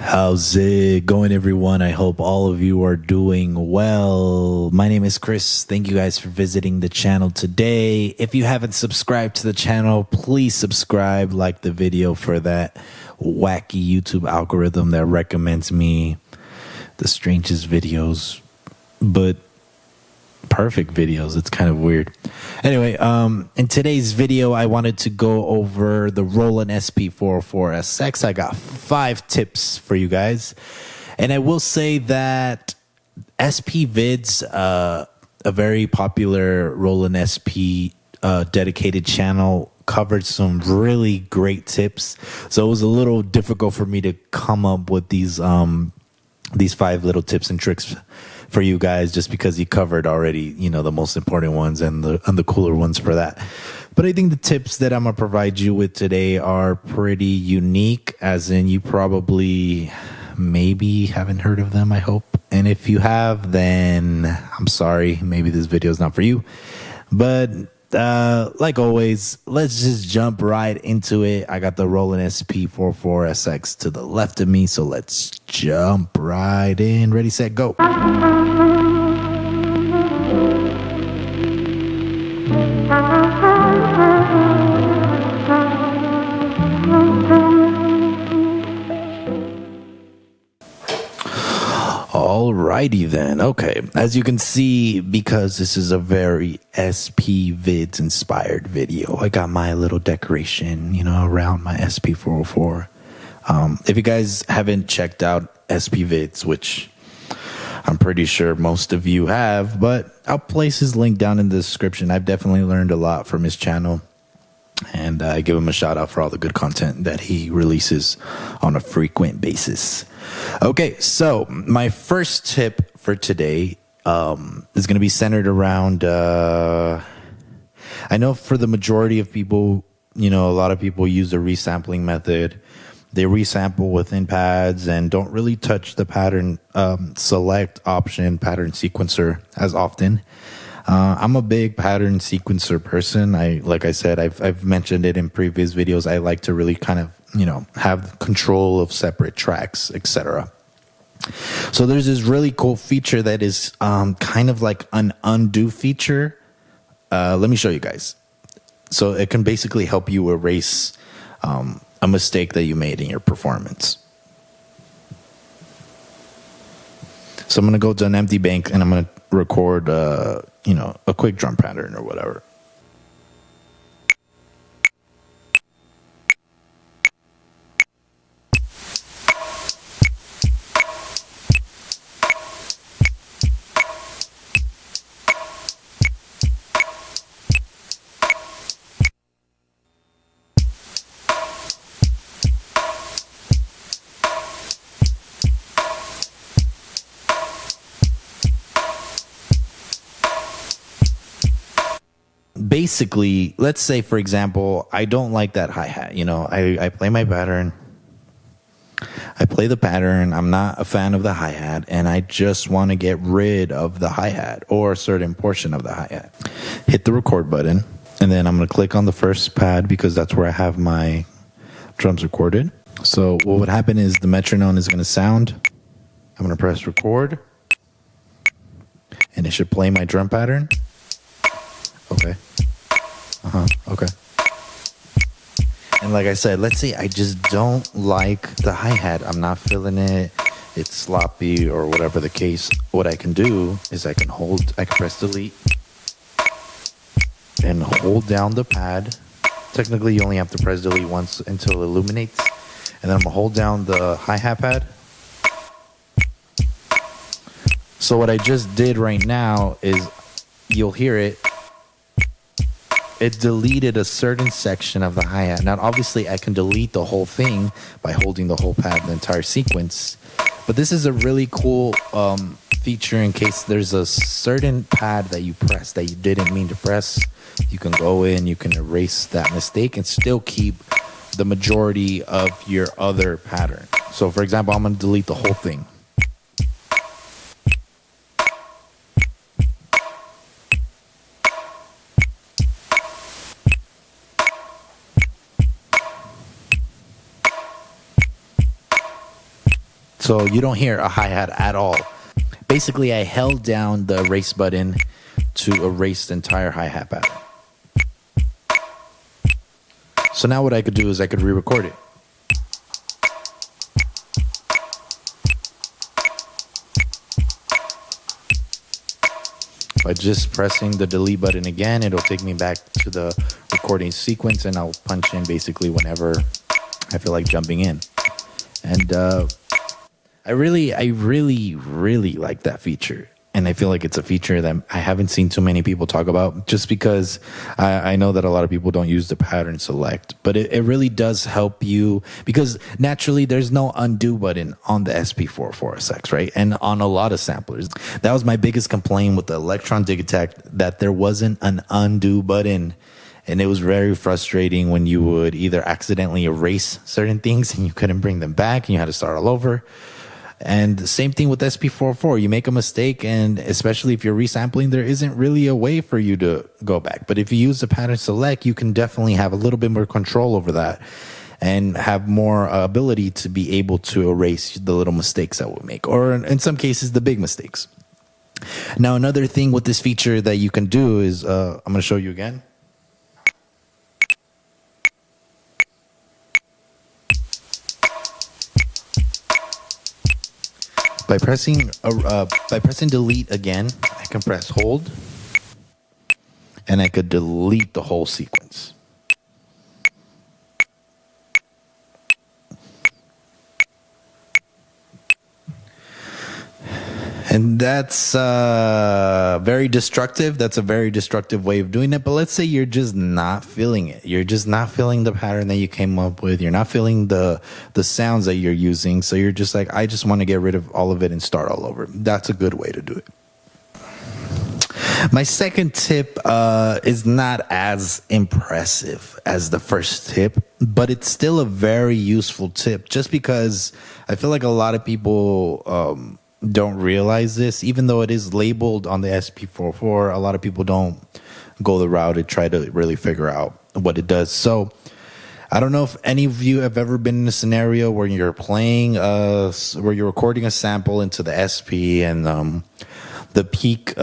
How's it going, everyone? I hope all of you are doing well. My name is Chris. Thank you guys for visiting the channel today. If you haven't subscribed to the channel, please subscribe, like the video for that wacky YouTube algorithm that recommends me the strangest videos, but perfect videos. It's kind of weird. Anyway, in today's video, I wanted to go over the Roland SP-404SX. I got 5 tips for you guys. And I will say that SP Vids, a very popular Roland SP dedicated channel, covered some really great tips. So it was a little difficult for me to come up with these 5 little tips and tricks for you guys, just because he covered already, the most important ones and the cooler ones for that. But I think the tips that I'm gonna provide you with today are pretty unique, as in you probably maybe haven't heard of them, I hope. And if you have, then I'm sorry, maybe this video is not for you. But like always, let's just jump right into it. I got the Roland SP-404SX to the left of me, so let's jump right in. Ready, set, go. Alrighty then. Okay, as you can see, because this is a very SP Vids inspired video, I got my little decoration, around my SP-404. If you guys haven't checked out SP Vids, which I'm pretty sure most of you have, but I'll place his link down in the description. I've definitely learned a lot from his channel, and I give him a shout out for all the good content that he releases on a frequent basis. Okay, so my first tip for today is going to be centered around, I know for the majority of people, a lot of people use the resampling method. They resample within pads and don't really touch the pattern select option, pattern sequencer, as often. I'm a big pattern sequencer person. Like I said, I've mentioned it in previous videos. I like to really kind of, have control of separate tracks, etc. So there's this really cool feature that is kind of like an undo feature. Let me show you guys. So it can basically help you erase a mistake that you made in your performance. So I'm going to go to an empty bank and I'm going to record, a quick drum pattern or whatever. Basically, let's say, for example, I don't like that hi-hat. I play my pattern. I play the pattern. I'm not a fan of the hi-hat, and I just want to get rid of the hi-hat or a certain portion of the hi-hat. Hit the record button, and then I'm going to click on the first pad because that's where I have my drums recorded. So what would happen is the metronome is going to sound. I'm going to press record, and it should play my drum pattern. Okay. Okay. And like I said, let's say I just don't like the hi-hat. I'm not feeling it. It's sloppy or whatever the case. What I can do is I can press delete and hold down the pad. Technically, you only have to press delete once until it illuminates. And then I'm gonna hold down the hi-hat pad. So what I just did right now is, you'll hear it. It deleted a certain section of the hi-hat. Now, obviously, I can delete the whole thing by holding the whole pad, the entire sequence. But this is a really cool feature in case there's a certain pad that you press that you didn't mean to press. You can go in, you can erase that mistake and still keep the majority of your other pattern. So, for example, I'm going to delete the whole thing. So you don't hear a hi-hat at all. Basically, I held down the erase button to erase the entire hi-hat pattern. So now what I could do is I could re-record it. By just pressing the delete button again, it'll take me back to the recording sequence, and I'll punch in basically whenever I feel like jumping in. And I really like that feature. And I feel like it's a feature that I haven't seen too many people talk about, just because I know that a lot of people don't use the pattern select. But it really does help you, because naturally there's no undo button on the SP-404SX, right? And on a lot of samplers. That was my biggest complaint with the Electron Digitech, that there wasn't an undo button. And it was very frustrating when you would either accidentally erase certain things and you couldn't bring them back and you had to start all over. And the same thing with SP-404. You make a mistake, and especially if you're resampling, there isn't really a way for you to go back. But if you use the pattern select, you can definitely have a little bit more control over that and have more ability to be able to erase the little mistakes that we make, or in some cases, the big mistakes. Now, another thing with this feature that you can do is, I'm going to show you again. By pressing delete again, I can press hold, and I could delete the whole sequence. And that's very destructive. That's a very destructive way of doing it. But let's say you're just not feeling it. You're just not feeling the pattern that you came up with. You're not feeling the sounds that you're using. So you're just like, I just want to get rid of all of it and start all over. That's a good way to do it. My second tip is not as impressive as the first tip, but it's still a very useful tip, just because I feel like a lot of people don't realize this. Even though it is labeled on the SP-404, a lot of people don't go the route to try to really figure out what it does. So I don't know if any of you have ever been in a scenario where you're playing, where you're recording a sample into the SP, and the peak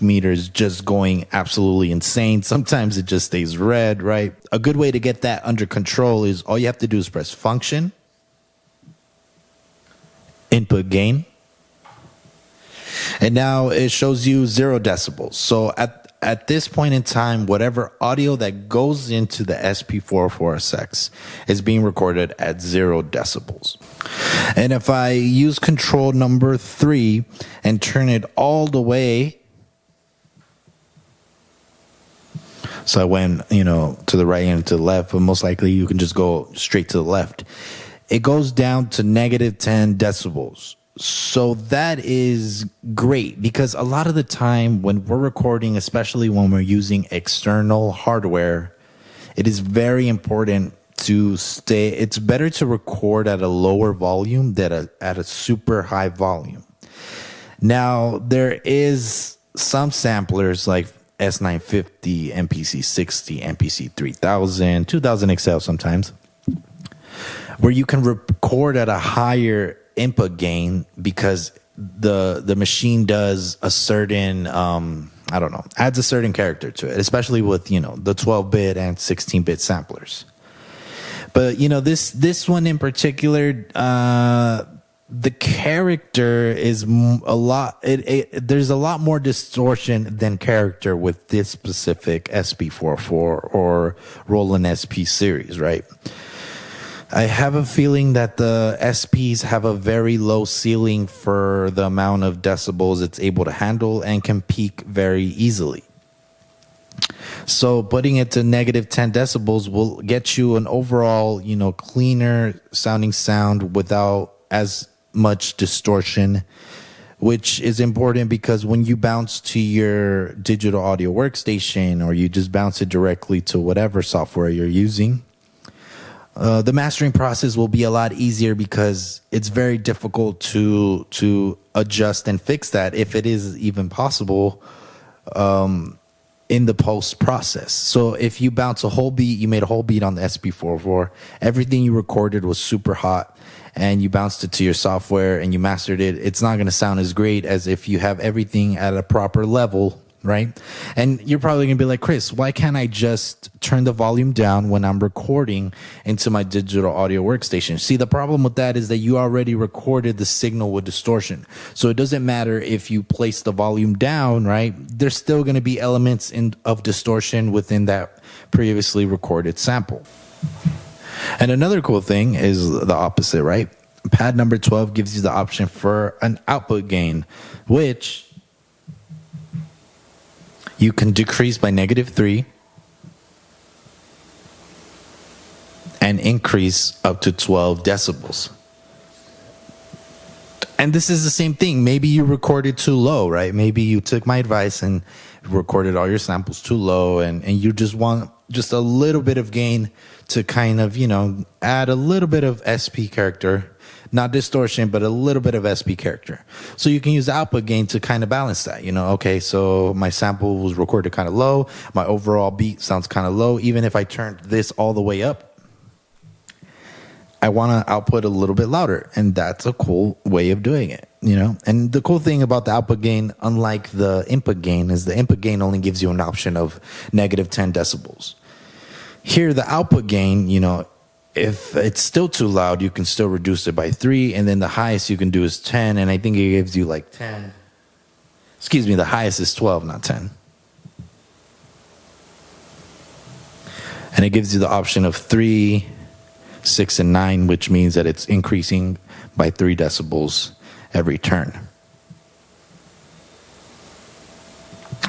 meter is just going absolutely insane. Sometimes it just stays red, right? A good way to get that under control is all you have to do is press function, input gain, and now it shows you 0 decibels. So at this point in time, whatever audio that goes into the SP-404SX is being recorded at 0 decibels. And if I use control number 3 and turn it all the way, so I went, to the right and to the left, but most likely you can just go straight to the left. It goes down to -10 decibels. So that is great, because a lot of the time when we're recording, especially when we're using external hardware, it is very important to it's better to record at a lower volume than at a super high volume. Now, there is some samplers like S950, MPC 60, MPC 3000, 2000 XL sometimes, where you can record at a higher input gain, because the machine does a certain, adds a certain character to it, especially with, the 12-bit and 16-bit samplers. But, this one in particular, the character is a lot, there's a lot more distortion than character with this specific SP-404 or Roland SP series, right? I have a feeling that the SPs have a very low ceiling for the amount of decibels it's able to handle, and can peak very easily. So putting it to -10 decibels will get you an overall, cleaner sounding sound without as much distortion, which is important, because when you bounce to your digital audio workstation, or you just bounce it directly to whatever software you're using, the mastering process will be a lot easier, because it's very difficult to adjust and fix that, if it is even possible, in the post process. So if you bounce a whole beat, you made a whole beat on the SP-404, everything you recorded was super hot, and you bounced it to your software and you mastered it, it's not going to sound as great as if you have everything at a proper level, right? And you're probably going to be like, Chris, why can't I just turn the volume down when I'm recording into my digital audio workstation? See, the problem with that is that you already recorded the signal with distortion. So it doesn't matter if you place the volume down, right? There's still going to be elements of distortion within that previously recorded sample. And another cool thing is the opposite, right? Pad number 12 gives you the option for an output gain, which you can decrease by -3 and increase up to 12 decibels. And this is the same thing. Maybe you recorded too low, right? Maybe you took my advice and recorded all your samples too low, and you just want just a little bit of gain to kind of, add a little bit of SP character. Not distortion, but a little bit of SP character. So you can use the output gain to kind of balance that. Okay, so my sample was recorded kind of low. My overall beat sounds kind of low. Even if I turned this all the way up, I want to output a little bit louder. And that's a cool way of doing it, And the cool thing about the output gain, unlike the input gain, is the input gain only gives you an option of -10 decibels. Here, the output gain, if it's still too loud, you can still reduce it by 3, and then the highest you can do is 10, and I think it gives you like 10. Excuse me, the highest is 12, not 10. And it gives you the option of 3, 6, and 9, which means that it's increasing by 3 decibels every turn.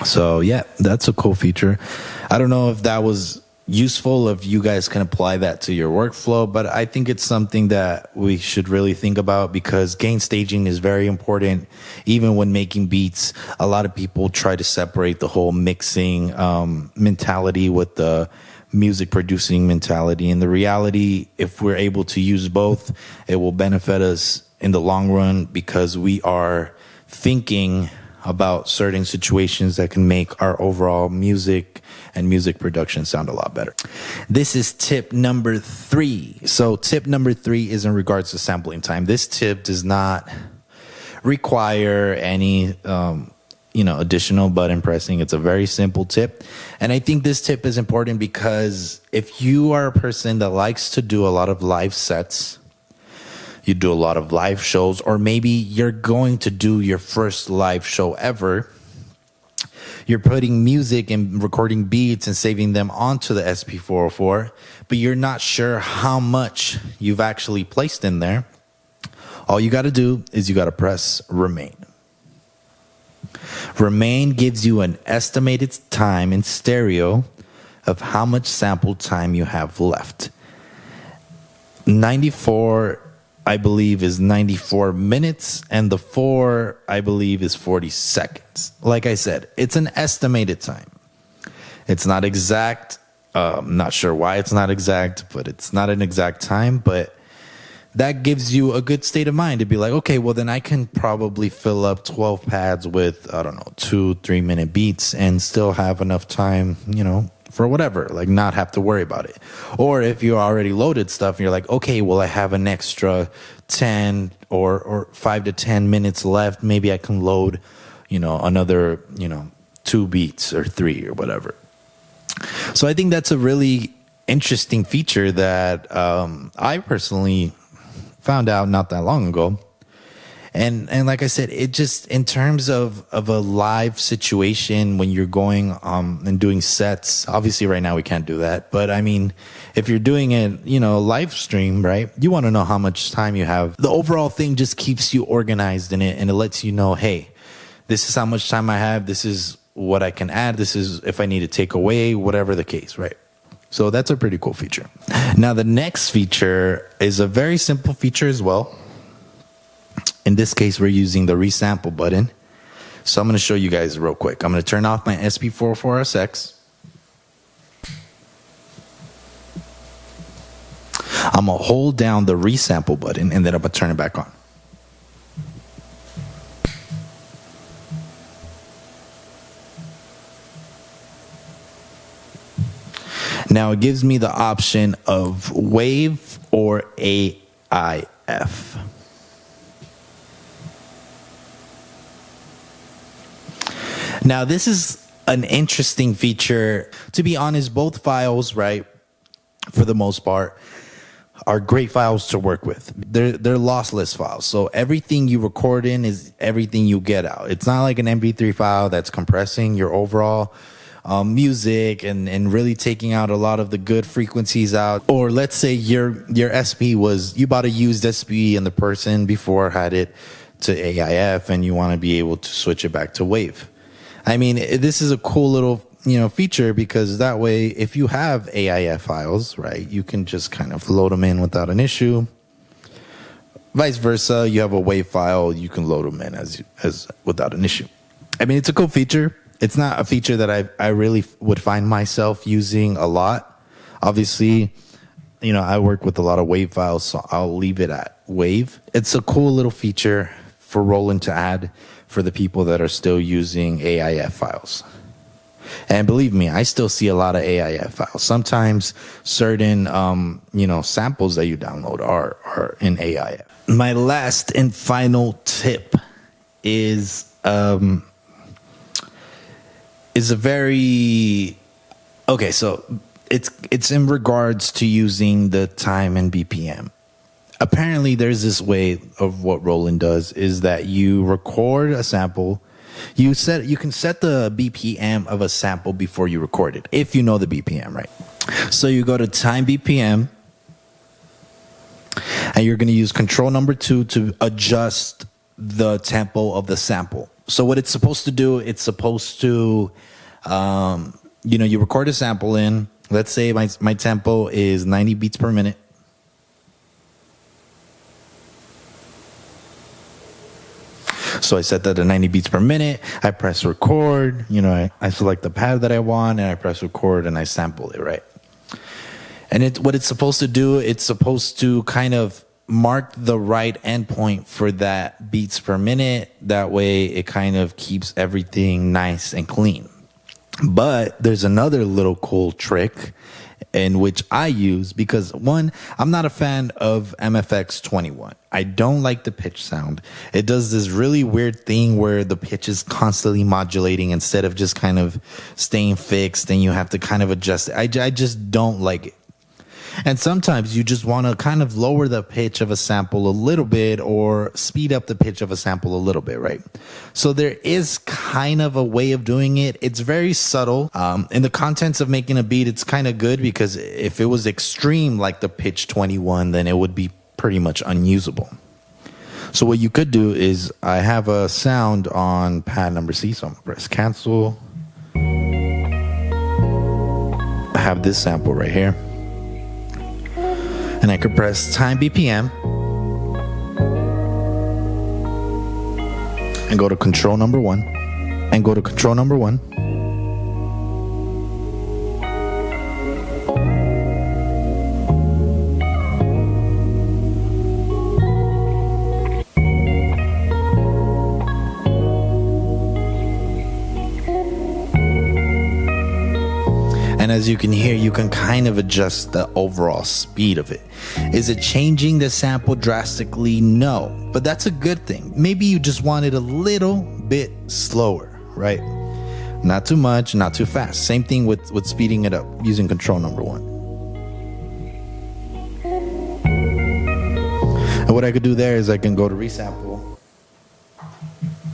So yeah, that's a cool feature. I don't know if that was useful, if you guys can apply that to your workflow, but I think it's something that we should really think about, because gain staging is very important. Even when making beats, a lot of people try to separate the whole mixing mentality with the music producing mentality. And the reality, if we're able to use both, it will benefit us in the long run, because we are thinking about certain situations that can make our overall music and music production sound a lot better. This is tip number 3. So tip number 3 is in regards to sampling time. This tip does not require any additional button pressing. It's a very simple tip. And I think this tip is important because if you are a person that likes to do a lot of live sets, you do a lot of live shows, or maybe you're going to do your first live show ever, you're putting music and recording beats and saving them onto the SP-404, but you're not sure how much you've actually placed in there, all you got to do is you got to press remain. Remain gives you an estimated time in stereo of how much sample time you have left. 94, I believe, is 94 minutes, and the 4, I believe, is 40 seconds. Like I said, it's an estimated time. It's not exact. I'm not sure why it's not exact, but it's not an exact time. But that gives you a good state of mind to be like, okay, well, then I can probably fill up 12 pads with, 2-3 minute beats and still have enough time, for whatever, like not have to worry about it. Or if you already loaded stuff and you're like, okay, well, I have an extra 10 or 5 to 10 minutes left, maybe I can load, another, 2 beats or 3 or whatever. So I think that's a really interesting feature that I personally found out not that long ago. And like I said, it just, in terms of a live situation, when you're going and doing sets, obviously right now we can't do that. But I mean, if you're doing it, live stream, right? You want to know how much time you have. The overall thing just keeps you organized in it, and it lets you know, hey, this is how much time I have. This is what I can add. This is if I need to take away, whatever the case, right? So that's a pretty cool feature. Now, the next feature is a very simple feature as well. In this case, we're using the Resample button. So I'm going to show you guys real quick. I'm going to turn off my SP-404SX. I'm going to hold down the Resample button, and then I'm going to turn it back on. Now it gives me the option of wave or AI AIF. Now, this is an interesting feature. To be honest, both files, right, for the most part, are great files to work with. They're lossless files. So everything you record in is everything you get out. It's not like an MP3 file that's compressing your overall music and really taking out a lot of the good frequencies out. Or let's say your SP was, you bought a used SP and the person before had it to AIF and you want to be able to switch it back to WAV. I mean, this is a cool little, feature, because that way, if you have AIF files, right, you can just kind of load them in without an issue. Vice versa, you have a WAV file, you can load them in as without an issue. I mean, it's a cool feature. It's not a feature that I really would find myself using a lot. Obviously, I work with a lot of WAV files, so I'll leave it at WAV. It's a cool little feature for Roland to add for the people that are still using AIF files. And believe me, I still see a lot of AIF files. Sometimes certain, samples that you download are in AIF. My last and final tip is a very, okay, so it's in regards to using the time and BPM. Apparently, there's this way of what Roland does is that you record a sample. You can set the BPM of a sample before you record it, if you know the BPM, right? So you go to time BPM, and you're going to use control number 2 to adjust the tempo of the sample. So what it's supposed to do, it's supposed to, you record a sample in. Let's say my tempo is 90 beats per minute. So I set that to 90 beats per minute. I press record. I select the pad that I want, and I press record, and I sample it, right? And what it's supposed to do, it's supposed to kind of mark the right endpoint for that beats per minute. That way, it kind of keeps everything nice and clean. But there's another little cool trick in which I use, because one, I'm not a fan of MFX 21. I don't like the pitch sound. It does this really weird thing where the pitch is constantly modulating instead of just kind of staying fixed, and you have to kind of adjust it. I just don't like it. And sometimes you just want to kind of lower the pitch of a sample a little bit or speed up the pitch of a sample a little bit, right? So there is kind of a way of doing it. It's very subtle. In the contents of making a beat, it's kind of good, because if it was extreme like the pitch 21, then it would be pretty much unusable. So what you could do is, I have a sound on pad number C, so I'm going to press cancel. I have this sample right here. And I could press time BPM and go to control number 1 and go to control number 1. And as you can hear, you can kind of adjust the overall speed of it. Is it changing the sample drastically? No, but that's a good thing. Maybe you just want it a little bit slower, right? Not too much, not too fast. Same thing with speeding it up using control number 1. And what I could do there is I can go to resample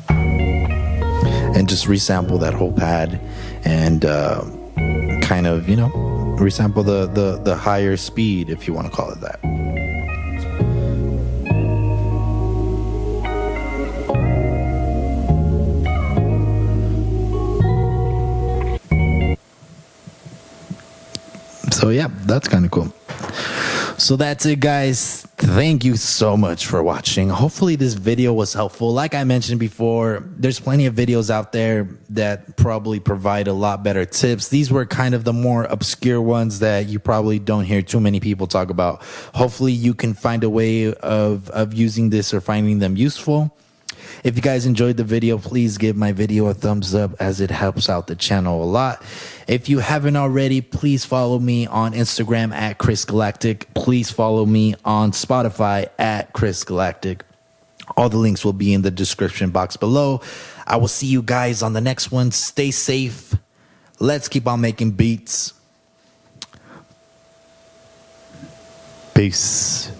and just resample that whole pad and kind of, resample the higher speed, if you want to call it that. So yeah, that's kind of cool. So that's it, guys. Thank you so much for watching. Hopefully this video was helpful. Like I mentioned before, there's plenty of videos out there that probably provide a lot better tips. These were kind of the more obscure ones that you probably don't hear too many people talk about. Hopefully you can find a way of using this or finding them useful. If you guys enjoyed the video, please give my video a thumbs up as it helps out the channel a lot. If you haven't already, please follow me on Instagram at Chris Galactic. Please follow me on Spotify at Chris Galactic. All the links will be in the description box below. I will see you guys on the next one. Stay safe. Let's keep on making beats. Peace.